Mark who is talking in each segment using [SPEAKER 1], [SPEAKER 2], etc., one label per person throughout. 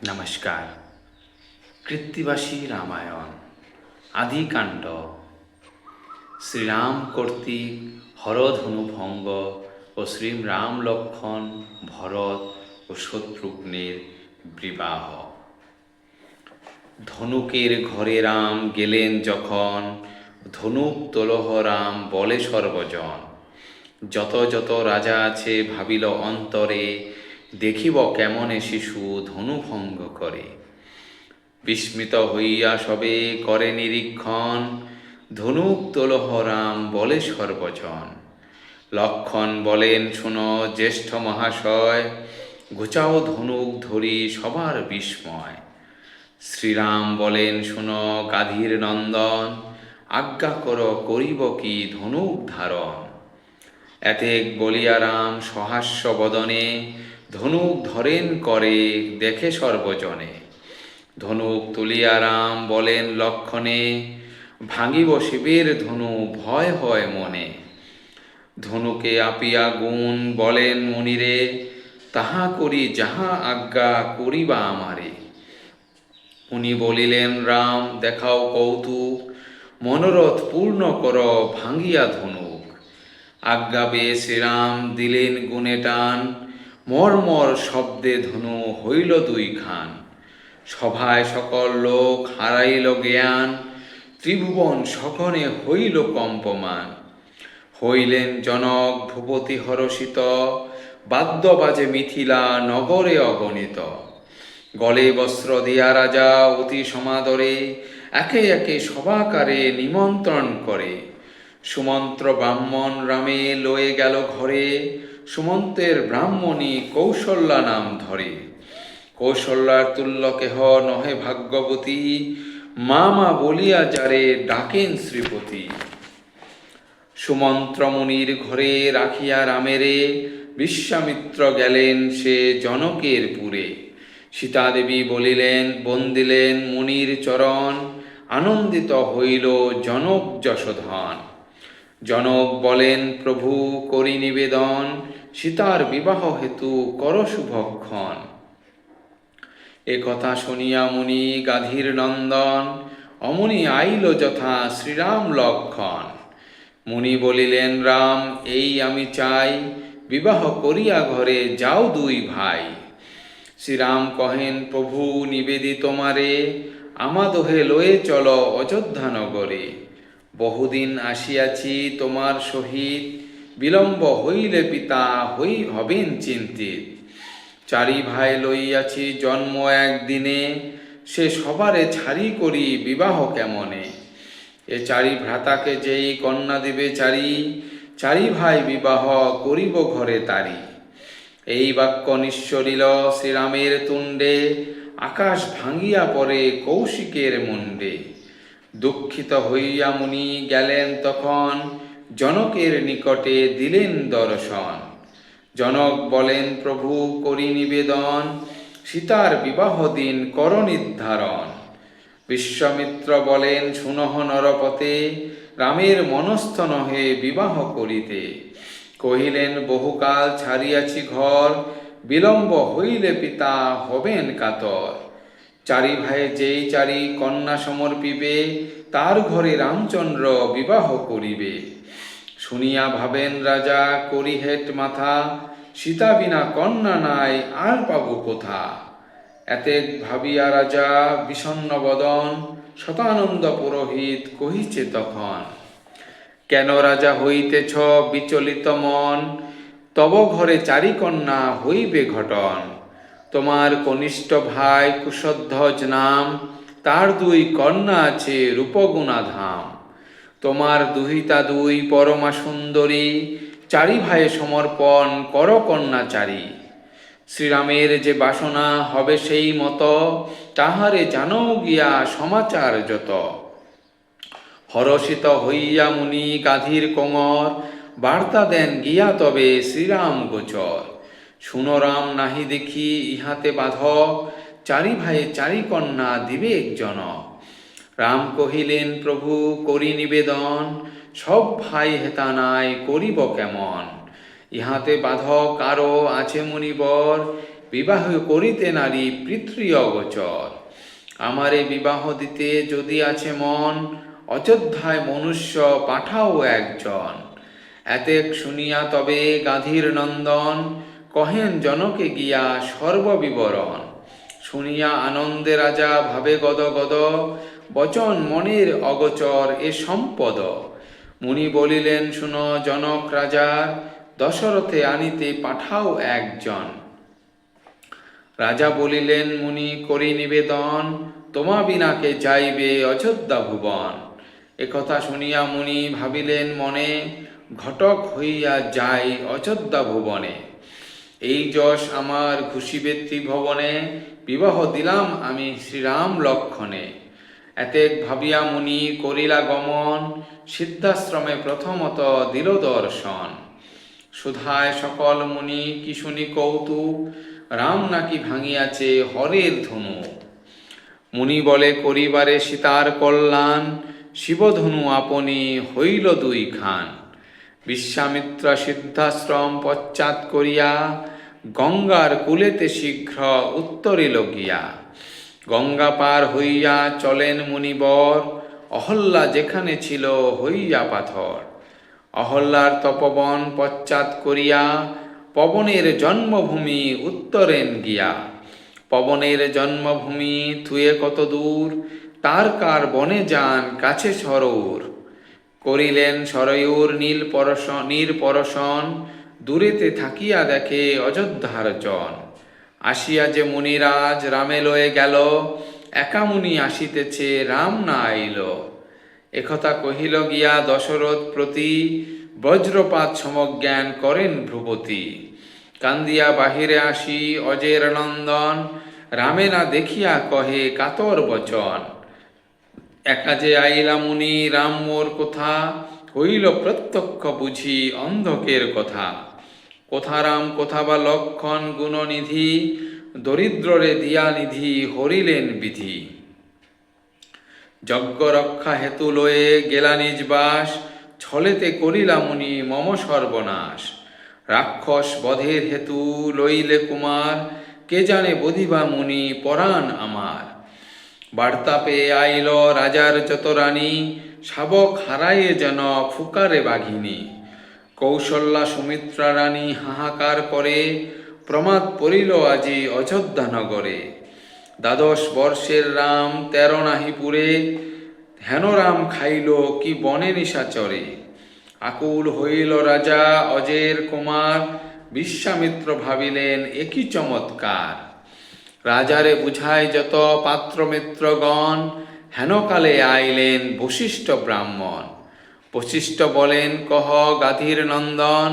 [SPEAKER 1] নমস্কার। কৃত্তিবাসী রামায়ণ আদিকাণ্ড। শ্রীরাম কর্তৃক হরধনু ভঙ্গ ও শ্রীরাম লক্ষ্মণ ভরত ও শত্রুঘ্নের বিবাহ। ধনুকের ঘরে রাম গেলেন যখন, ধনুক তোলহ রাম বলে সর্বজন। যত যত রাজা আছে ভাবিল অন্তরে, দেখিব কেমনে শিশু ধনুভঙ্গ করে। বিস্মিত হইয়া সবে করে নিরীক্ষণ, ধনুক তোলহ রাম বলে সর্বজন। লক্ষণ বলেন শোনো জ্যেষ্ঠ মহাশয়, ঘুচাও ধনুক ধরি সবার বিস্ময়। শ্রীরাম বলেন শোনো গাধীর নন্দন, আজ্ঞা কর করিব কি ধনুক ধারণ। এতেক বলিয়া রাম সহাস্য বদনে, ধনুক ধরেন করে দেখে সর্বজনে। ধনুক তুলিয়া রাম বলেন লক্ষণে, ভাঙিব শিবের ধনু ভয় হয় মনে। ধনুকে আপিয়া গুণ বলেন মুনিরে, তাহা করি যাহা আজ্ঞা করিবা আমারে। উনি বলিলেন রাম দেখাও কৌতুক, মনোরথ পূর্ণ কর ভাঙ্গিয়া ধনুক। আজ্ঞা পেয়ে শ্রীরাম দিলেন গুণে টান, মর্মর শব্দে ধনু হইল দুই খান। সভায় সকল লোক হারাইল জ্ঞান, ত্রিভুবন সঘনে হইল কম্পমান। হইলেন জনক ভূপতি হরষিত, বাদ্য বাজে মিথিলা নগরে অগণিত। গলে বস্ত্র দিয়া রাজা অতি সমাদরে, একে একে সভাকারে নিমন্ত্রণ করে। সুমন্ত্র ব্রাহ্মণ রামে লয়ে গেল ঘরে, সুমন্তের ব্রাহ্মণী কৌশল্যা নাম ধরে। কৌশল্যার তুল্য কেহ নহে ভাগ্যবতী, মা মা বলিয়া যারে ডাকেন শ্রীপতি। সুমন্ত্রমুনির ঘরে রাখিয়া রামেরে, বিশ্বামিত্র গেলেন সে জনকের পুরে। সীতাদেবী বলিলেন বন্দিলেন মুনির চরণ, আনন্দিত হইল জনক যশোধন। জনক বলেন প্রভু করি নিবেদন, সীতার বিবাহ হেতু কর শুভক্ষণ। এ কথা শুনিয়া মুনি গাধীর নন্দন, অমনি আইল যথা শ্রীরাম লক্ষণ। মুনি বলিলেন রাম এই আমি চাই, বিবাহ করিয়া ঘরে যাও দুই ভাই। শ্রীরাম কহেন প্রভু নিবেদি তোমারে, আমাদহে লয়ে চল অযোধ্যা নগরে। বহুদিন আসিয়াছি তোমার সহিত, বিলম্ব হইলে পিতা হবেন চিন্তিত। চারি ভাই লইয়াছি জন্ম একদিনে, সে সবারে ছাড়ি করি বিবাহ কেমনে। এ চারি ভ্রাতাকে যেই কন্যা দিবে চারি, চারি ভাই বিবাহ করিব ঘরে তারি। এই বাক্য নিঃসরিল শ্রীরামের তুণ্ডে, আকাশ ভাঙ্গিয়া পড়ে কৌশিকের মুণ্ডে। দুঃখিত হইয়া মুনি গেলেন তখন, জনকের নিকটে দিলেন দর্শন। জনক বলেন প্রভু করি নিবেদন, সীতার বিবাহ দিন কর নির্ধারণ। বিশ্বামিত্র বলেন শুনহ নরপতে, রামের মনস্থ নহে বিবাহ করিতে। কহিলেন বহুকাল ছাড়িয়াছি ঘর, বিলম্ব হইলে পিতা হবেন কাতর। চারি ভাই যেই চারি কন্যা সমর্পিবে, তার ঘরে রামচন্দ্র বিবাহ করিবে। শুনিয়া ভাবেন রাজা করি হেট মাথা, সীতা বিনা কন্যা নাই আর পাবো কোথা। এতেক ভাবিয়া রাজা বিষণ্ণ বদন, শতানন্দ পুরোহিত কহিছে তখন। কেন রাজা হইতেছ বিচলিত মন, তব ঘরে চারি কন্যা হইবে ঘটন। তোমার কনিষ্ঠ ভাই কুশধ্বজ নাম, তার দুই কন্যা আছে রূপগুণা ধাম। তোমার দুহিতা দুই পরমা সুন্দরী, চারি ভাইয়ে সমর্পণ কর কন্যা চারি। শ্রীরামের যে বাসনা হবে সেই মতো, তাহারে জানো গিয়া সমাচার যত। হরষিত হইয়া মুনি গাধীর কোমর, বার্তা দেন গিয়া তবে শ্রীরাম গোচর। শুনো রাম নাহি দেখি ইহাতে বাধক, চারি ভাই চারি কন্যা দিবে একজন। রাম কহিলেন প্রভু করি নিবেদন, সব ভাই হেতা নাই করিব কেমন। ইহাতে বাধক আরো আছে মুনিবর, বিবাহ করিতে নারী পৃথ্বী অগোচর। আমারে বিবাহ দিতে যদি আছে মন, অযোধ্যায় মনুষ্য পাঠাও একজন। এতেক শুনিয়া তবে গাধীর নন্দন, কহেন জনকে গিয়া সর্ববিবরণ। শুনিয়া আনন্দে রাজা ভাবে গদ গদ, বচন মনের অগোচর এ সম্পদ। মুনি বলিলেন শুনো জনক রাজার, দশরথে আনিতে পাঠাও একজন। রাজা বলিলেন মুনি করি নিবেদন, তোমা বিনাকে যাইবে অযোধ্যা ভুবন। একথা শুনিয়া মুনি ভাবিলেন মনে, ঘটক হইয়া যাই অযোধ্যা ভুবনে। এই যশ আমার ঘুষিবে ত্রিভবনে, বিবাহ দিলাম আমি শ্রীরাম লক্ষণে। এতেক ভাবিয়া মুনি করিলা গমন, সিদ্ধাশ্রমে প্রথমত দিল দর্শন। সুধায় সকল মুনি কি শুনি কৌতুক, রাম নাকি ভাঙিয়াছে হরের ধনু। মুনি বলে করিবারে সীতার কল্যাণ, শিবধনু আপনি হইল দুই খান। বিশ্বামিত্র সিদ্ধাশ্রম পশ্চাৎ করিয়া, গঙ্গার কূলেতে শীঘ্র উত্তরিল গিয়া। গঙ্গা পার হইয়া চলেন মুনিবর, অহল্যা যেখানে ছিল হইয়া পাথর। অহল্যার তপবন পশ্চাৎ করিয়া, পবনের জন্মভূমি উত্তরেন গিয়া। পবনের জন্মভূমি থুয়ে কত দূর, তার কার বনে যান কাছে সরৌর। করিলেন সরয়ুর নীর পরশন, দূরেতে থাকিয়া দেখে অযোধ্যার জন। আসিয়া যে মুনিরাজ রামে লয়ে গেল, একা মুনি আসিতেছে রাম না আইল। একথা কহিল গিয়া দশরথ প্রতি, বজ্রপাত সমজ্ঞান করেন ভ্রুপতি। কান্দিয়া বাহিরে আসি অজের নন্দন, রামে না দেখিয়া কহে কাতর বচন। একা যে আইলা মুনি রাম মোর কোথা, হইল প্রত্যক্ষ বুঝি অন্ধকের কথা। কোথা রাম কোথা বা লক্ষণ গুণনিধি, দরিদ্ররে দিয়া নিধি হরিলেন বিধি। যজ্ঞ রক্ষা হেতু লয়ে গেলা নিজ বাস, ছলেতে করিলা মুনি মম সর্বনাশ। রাক্ষস বধের হেতু লইলে কুমার, কে জানে বধিবা মুনি পরাণ আমার। বার্তা পেয়ে আইল রাজার যত রানী, শাবক হারাইয়ে যেন ফুকারে বাঘিনী। কৌশল্যা সুমিত্রা রানী হাহাকার করে, প্রমাদ পড়িল আজি অযোধ্যা নগরে। দ্বাদশ বর্ষের রাম 13 নাহি পুরে, হেন রাম খাইল কি বনে নিশাচরে। আকুল হইল রাজা অজের কুমার, বিশ্বামিত্র ভাবিলেন একই চমৎকার। রাজারে বুঝায় যত পাত্রমিত্রগণ, হেনকালে আইলেন বশিষ্ঠ ব্রাহ্মণ। বশিষ্ঠ বলেন কহ গাধীর নন্দন,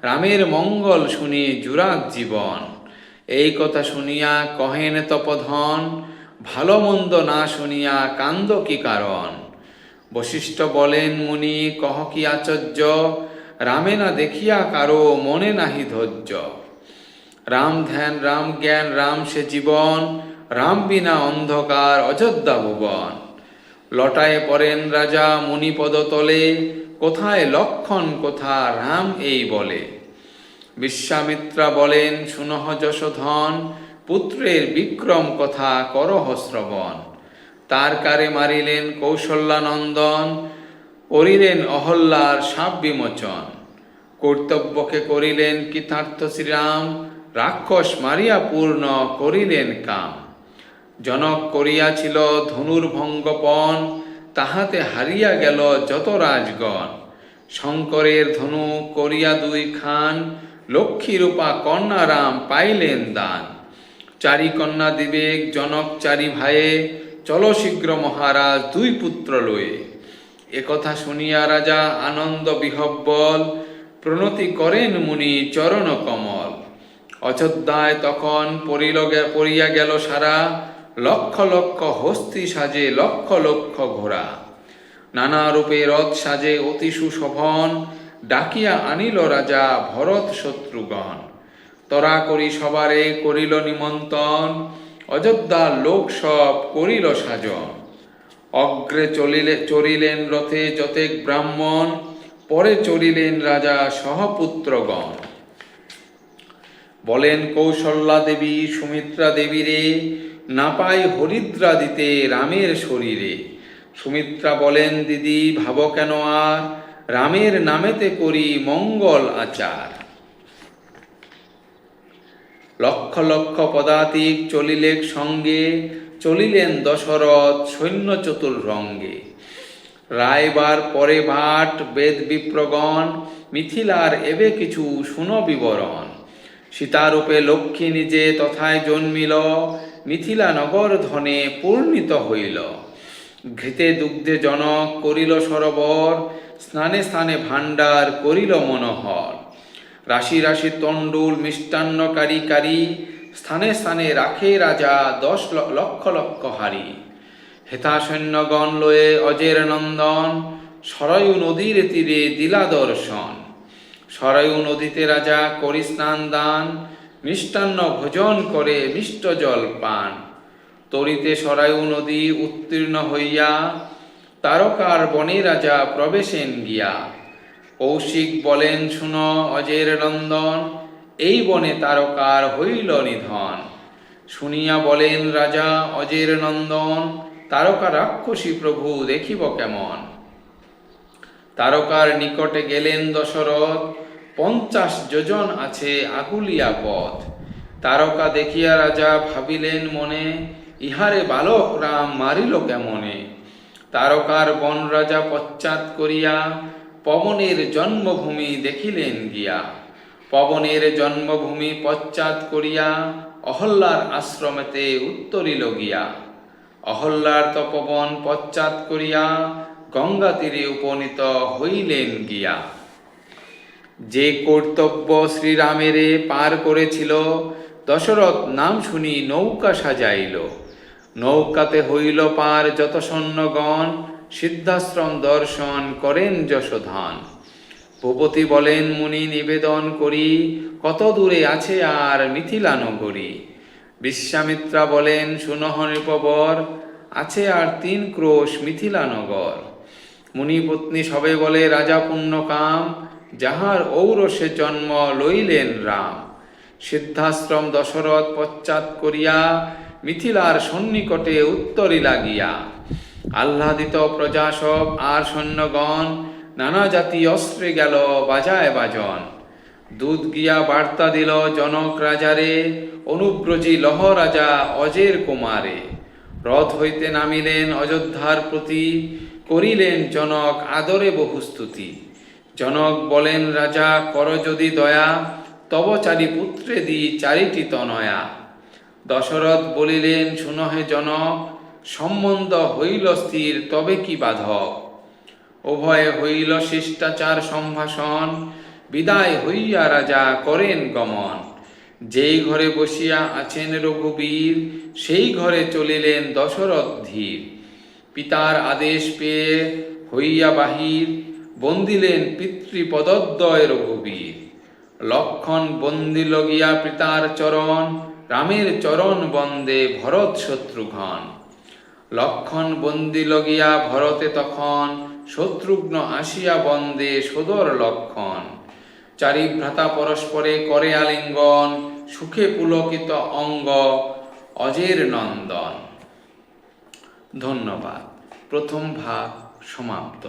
[SPEAKER 1] রামের মঙ্গল শুনি জুরাক জীবন। এই কথা শুনিয়া কহেন তপধন, ভালো মন্দ না শুনিয়া কান্দ কি কারণ। বশিষ্ঠ বলেন মুনি কহ কি আশ্চর্য, রামে না দেখিয়া কারো মনে নাহি ধৈর্য। রাম ধ্যান রাম জ্ঞান রাম সে জীবন, রাম বিনা অন্ধকার অযোধ্যা ভুবন। লটায় পড়েন রাজা মুনিপদ তলে, কোথায় লক্ষণ কোথা রাম এই বলে। বিশ্বামিত্রা বলেন শুনহ যশোধন, পুত্রের বিক্রম কথা করহ শ্রবণ। তার কারে মারিলেন কৌশল্যানন্দন, করিলেন অহল্যার শাপ বিমোচন। কর্তব্যকে করিলেন কৃতার্থ শ্রীরাম, রাক্ষস মারিয়া পূর্ণ করিলেন কাম। জনক করিয়াছিল ধনুর্ভঙ্গপন, তাহাতে হারিয়া গেল যত রাজগণ। শঙ্করের ধনু করিয়া 2 খান, লক্ষ্মীরূপা কন্যা রাম পাইলেন দান। 4 কন্যা দিবেক জনক 4 ভাইয়ে, চল শীঘ্র মহারাজ 2 পুত্র লয়ে। একথা শুনিয়া রাজা আনন্দ বিহব্বল, প্রণতি করেন মুনি চরণ কমল। অযোধ্যায় তখন পড়িয়া গেল সারা, লক্ষ লক্ষ হস্তি সাজে লক্ষ লক্ষ ঘোড়া। নানা রূপে রথ সাজে অতি সুশোভন, ডাকিয়া আনিল রাজা ভরত শত্রুগণ। তরা করি সবারে করিল নিমন্ত্রণ, অযোধ্যার লোক সব করিল সাজন। অগ্রে চড়িলেন রথে যতেক ব্রাহ্মণ, পরে চড়িলেন রাজা সহপুত্রগণ। বলেন কৌশল্যা দেবী সুমিত্রা দেবীরে, না পাই হরিদ্রা দিতে রামের শরীরে। সুমিত্রা বলেন দিদি ভাব কেন আর, রামের নামেতে করি মঙ্গল আচার। লক্ষ লক্ষ পদাতিক চলিলেক সঙ্গে, চলিলেন দশরথ সৈন্য চতুর্রঙ্গে। রায়বার পরে ভাট বেদ বিপ্রগণ, মিথিলার এবে কিছু শুনো বিবরণ। সীতারূপে লক্ষ্মী নিজে তথায় জন্মিল, মিথিলা নগর ধনে পূর্ণিত হইল। ঘৃতে দুগ্ধে জনক করিল সরোবর, স্নানে স্নানে ভাণ্ডার করিল মনোহর। রাশি রাশি তণ্ডুল মিষ্টান্ন কারি কারি, স্থানে স্থানে রাখে রাজা 10 লক্ষ লক্ষ হারি। হেতা সৈন্যগণ লয়ে অজের নন্দন, সরয়ু নদীর তীরে দিলা দর্শন। সরয়ু নদীতে রাজা করি স্নান দান, মিষ্টান্ন ভোজন করে মিষ্ট জল পান। তরিতে সরায়ু নদী উত্তীর্ণ হইয়া, তারকার বনে রাজা প্রবেশেন গিয়া। কৌশিক বলেন শুনো অজের নন্দন, এই বনে তারকার হইল নিধন। শুনিয়া বলেন রাজা অজের নন্দন, তারকা রাক্ষসী প্রভু দেখিব কেমন। তারকার নিকটে গেলেন দশরথ, 50 যোজন আছে আগুলিয়া পথ। তারকা দেখিয়া রাজা ভাবিলেন মনে, ইহারে বালক রাম মারিল কেমনে। তারকার বন রাজা পশ্চাৎ করিয়া, পবনের জন্মভূমি দেখিলেন গিয়া। পবনের জন্মভূমি পশ্চাৎ করিয়া, অহল্যার আশ্রমেতে উত্তরিল গিয়া। অহল্যার তপবন পশ্চাৎ করিয়া, গঙ্গা তীরে উপনীত হইলেন গিয়া। যে কর্তব্য শ্রীরামেরে পার করেছিল, দশরথ নাম শুনি নৌকা সাজাইল। নৌকাতে হইল পার যত সৈন্যগণ, সিদ্ধাশ্রম দর্শন করেন যশোধন। ভূপতি বলেন মুনি নিবেদন করি, কত দূরে আছে আর মিথিলা নগরী। বিশ্বামিত্রা বলেন শুনহ নৃপবর, আছে আর 3 ক্রোশ মিথিলা নগর। মুনিপত্নী সবে বলে রাজা পুণ্যকাম, যাহার ঔরসে জন্ম লইলেন রাম। সিদ্ধাশ্রম দশরথ পশ্চাৎ করিয়া, মিথিলার সন্নিকটে উত্তরিলা গিয়া। আহ্লাদিত প্রজা সব আর সৈন্যগণ, নানা জাতি অস্ত্রে গেল বাজায় বাজন। দূত গিয়া বার্তা দিল জনক রাজারে, অনুব্রজী লহ রাজা অজের কুমারে। রথ হইতে নামিলেন অযোধ্যার প্রতি, করিলেন জনক আদরে বহুস্তুতি। জনক বলেন রাজা কর যদি দয়া, তব 4 পুত্রে দি 4টি তনয়া। দশরথ বলিলেন শুনহে জনক, সম্বন্ধ হইল স্থির তবে কি বাধক। উভয়ে হইল শিষ্টাচার সম্ভাষণ, বিদায় হইয়া রাজা করেন গমন। যেই ঘরে বসিয়া আছেন রঘুবীর, সেই ঘরে চলিলেন দশরথ ধীর। পিতার আদেশ পেয়ে হইয়া বাহির, বন্দিলেন পিতৃপদদ্বয় রঘুবীর। লক্ষণ বন্দিল গিয়া পিতার চরণ, রামের চরণ বন্দে ভরত শত্রুঘ্ন। লক্ষণ বন্দিল গিয়া ভরতে তখন, শত্রুঘ্ন আসিয়া বন্দে সদর লক্ষণ। 4 ভ্রাতা পরস্পরে করে আলিঙ্গন, সুখে পুলকিত অঙ্গ অজের নন্দন। ধন্যবাদ। প্রথম ভাগ সমাপ্ত।